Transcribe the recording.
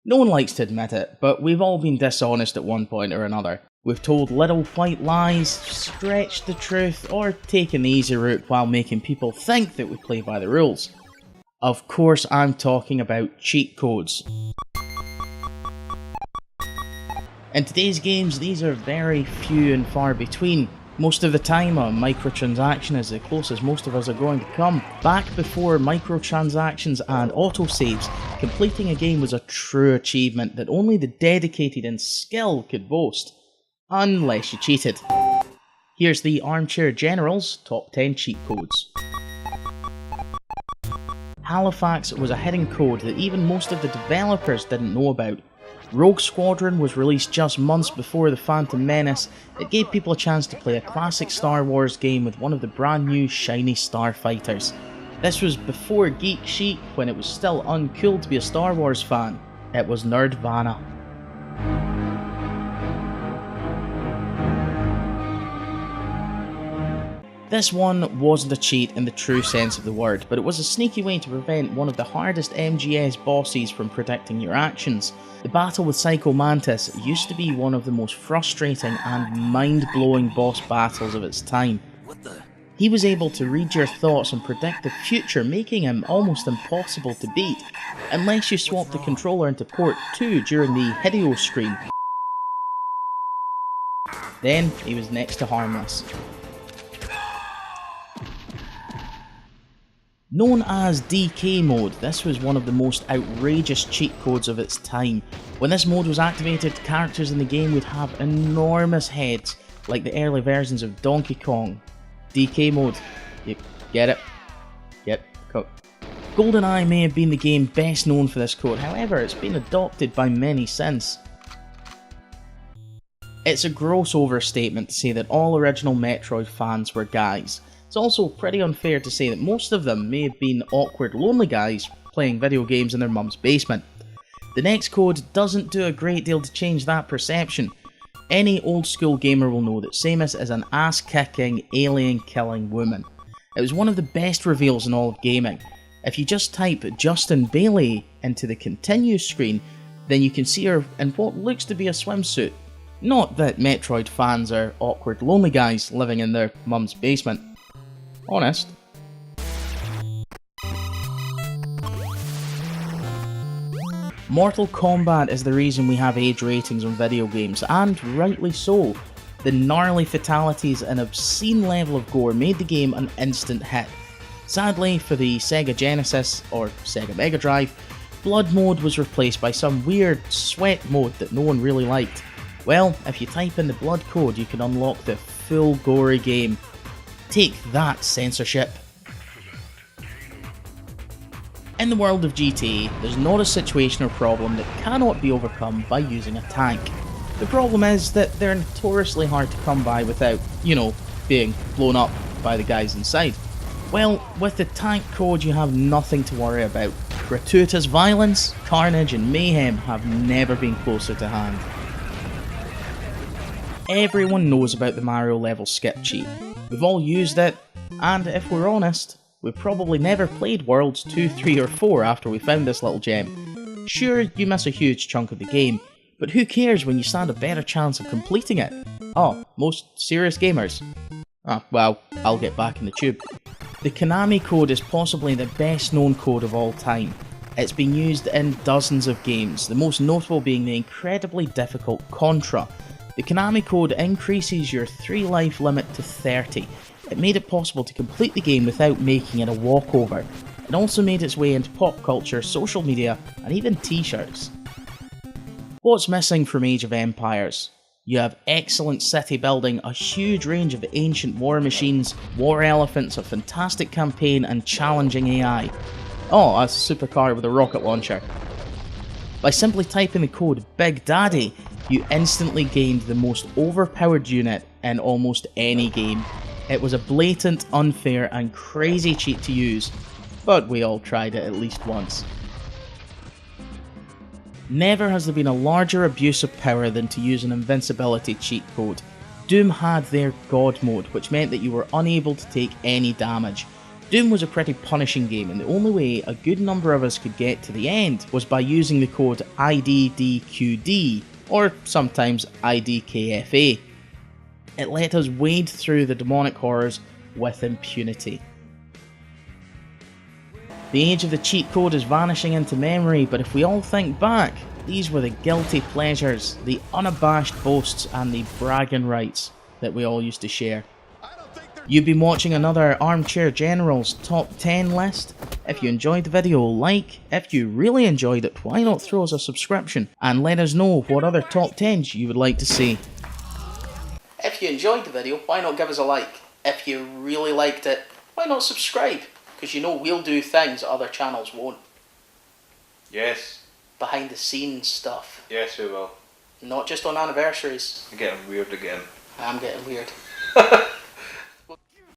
No one likes to admit it, but we've all been dishonest at one point or another. We've told little white lies, stretched the truth, or taken the easy route while making people think that we play by the rules. Of course, I'm talking about cheat codes. In today's games, these are very few and far between. Most of the time, a microtransaction is the closest most of us are going to come. Back before microtransactions and autosaves, completing a game was a true achievement that only the dedicated and skilled could boast. Unless you cheated. Here's the Armchair Generals top 10 cheat codes. Halifax was a hidden code that even most of the developers didn't know about. Rogue Squadron was released just months before The Phantom Menace. It gave people a chance to play a classic Star Wars game with one of the brand new shiny starfighters. This was before Geek Chic, when it was still uncool to be a Star Wars fan. It was Nerdvana. This one wasn't a cheat in the true sense of the word, but it was a sneaky way to prevent one of the hardest MGS bosses from predicting your actions. The battle with Psycho Mantis used to be one of the most frustrating and mind-blowing boss battles of its time. He was able to read your thoughts and predict the future, making him almost impossible to beat, unless you swapped the controller into port 2 during the Hideo screen. Then he was next to harmless. Known as DK mode, this was one of the most outrageous cheat codes of its time. When this mode was activated, characters in the game would have enormous heads, like the early versions of Donkey Kong. DK mode. You get it? Yep. GoldenEye may have been the game best known for this code, however it's been adopted by many since. It's a gross overstatement to say that all original Metroid fans were guys. It's also pretty unfair to say that most of them may have been awkward, lonely guys playing video games in their mum's basement. The next code doesn't do a great deal to change that perception. Any old school gamer will know that Samus is an ass-kicking, alien-killing woman. It was one of the best reveals in all of gaming. If you just type Justin Bailey into the continue screen, then you can see her in what looks to be a swimsuit. Not that Metroid fans are awkward, lonely guys living in their mum's basement. Honest. Mortal Kombat is the reason we have age ratings on video games, and rightly so. The gnarly fatalities and obscene level of gore made the game an instant hit. Sadly for the Sega Genesis, or Sega Mega Drive, Blood mode was replaced by some weird sweat mode that no one really liked. Well, if you type in the Blood code you can unlock the full gory game. Take that, censorship. In the world of GTA, there's not a situation or problem that cannot be overcome by using a tank. The problem is that they're notoriously hard to come by without, being blown up by the guys inside. Well, with the tank code you have nothing to worry about. Gratuitous violence, carnage and mayhem have never been closer to hand. Everyone knows about the Mario level skip cheat. We've all used it, and if we're honest, we've probably never played Worlds 2, 3 or 4 after we found this little gem. Sure, you miss a huge chunk of the game, but who cares when you stand a better chance of completing it? Oh, most serious gamers. Well, I'll get back in the tube. The Konami code is possibly the best known code of all time. It's been used in dozens of games, the most notable being the incredibly difficult Contra. The Konami code increases your 3 life limit to 30. It made it possible to complete the game without making it a walkover. It also made its way into pop culture, social media, and even t-shirts. What's missing from Age of Empires? You have excellent city building, a huge range of ancient war machines, war elephants, a fantastic campaign, and challenging AI. Oh, a supercar with a rocket launcher. By simply typing the code Big Daddy, you instantly gained the most overpowered unit in almost any game. It was a blatant, unfair and crazy cheat to use, but we all tried it at least once. Never has there been a larger abuse of power than to use an invincibility cheat code. Doom had their God mode, which meant that you were unable to take any damage. Doom was a pretty punishing game, and the only way a good number of us could get to the end was by using the code IDDQD, or sometimes IDKFA. It let us wade through the demonic horrors with impunity. The age of the cheat code is vanishing into memory, but if we all think back, these were the guilty pleasures, the unabashed boasts, and the bragging rights that we all used to share. You've been watching another Armchair Generals top 10 list. If you enjoyed the video, like. If you really enjoyed it, why not throw us a subscription and let us know what other top 10s you would like to see. If you enjoyed the video, why not give us a like? If you really liked it, why not subscribe? Because you know we'll do things other channels won't. Yes. Behind the scenes stuff. Yes, we will. Not just on anniversaries. You're getting weird again. I'm getting weird.